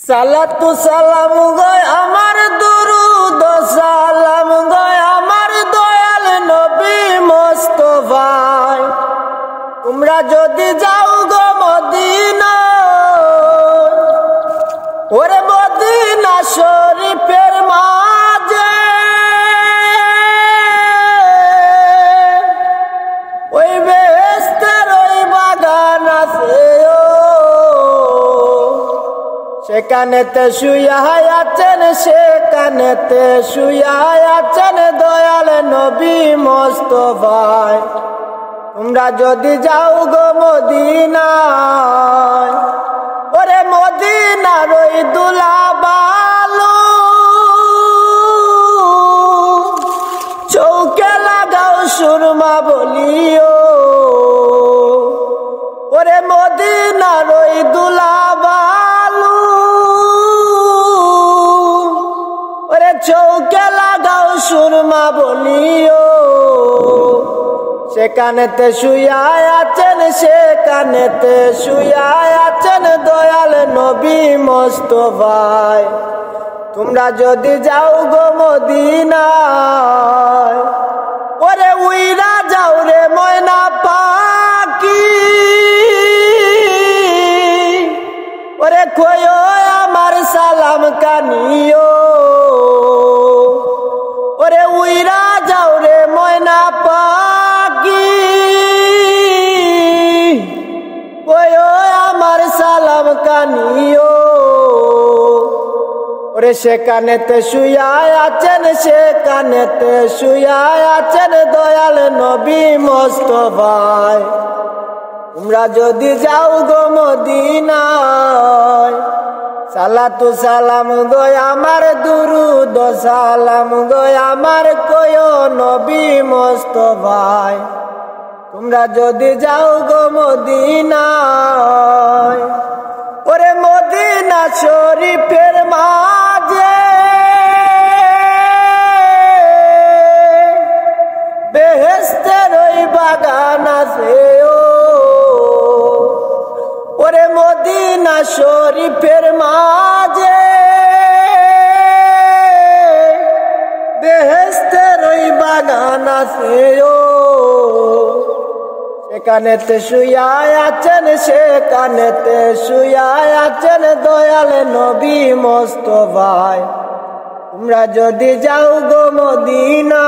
সালাতু সালাম গয় আমার দুরুদ সালাম গয় আমার দয়াল নবী মুস্তাফায়। তোমরা যদি যাও গো মদিনা, ওরে মদিনা শরীফের মাঝে ওই বেহেশতের ওই বাগান আছে, সেখানেতে শুয়া আছেন, সেখানেতে শুয়া আছেন দয়াল নবী মুস্তাফায়। তোমরা যদি যাও গো মদিনায়, ওরে মদিনার ওই দুলা বালু চৌকে লাগাও সুরমা বলিও, ওরে মদিনার ওই দুলা বালু ওরে চৌকে লাগাও সুরমা বলিও। সেখানেতে শুয়া আছেন, সেখানেতে শুয়া আছেন দয়াল নবী মুস্তাফায়। তোমরা যদি যাও গো মদিনায়, ওরে উইরা যাও রে ময়না পাখি, ওরে কয়ো আমার সালাম কানিও, ওরে উইরা যাও রে ময়না পাখি, কয়ো আমার সালাম কানিও। ওরে সেখানেতে শুয়া আছেন, সেখানেতে শুয়া আছেন দয়াল নবী মুস্তাফায়। তোমরা যদি যাও গো মদিনায়, সালাতু সালাম গয় আমার দুরুদ সালাম গয় আমার কয়ো নবী মুস্তাফায়। তোমরা যদি যাও গো মদিনায়, ওরে মদিনা শরীফের মাঝে বেহেশতের ওই বাগান আছে, ওরে মদিনা শরীফের মাঝে বেহেশতের ওই বাগান আছে, সেখানেতে শুয়া আছেন, সেখানেতে শুয়া আছেন দয়াল নবী মুস্তাফায়। তোমরা যদি যাও গো মদিনায়।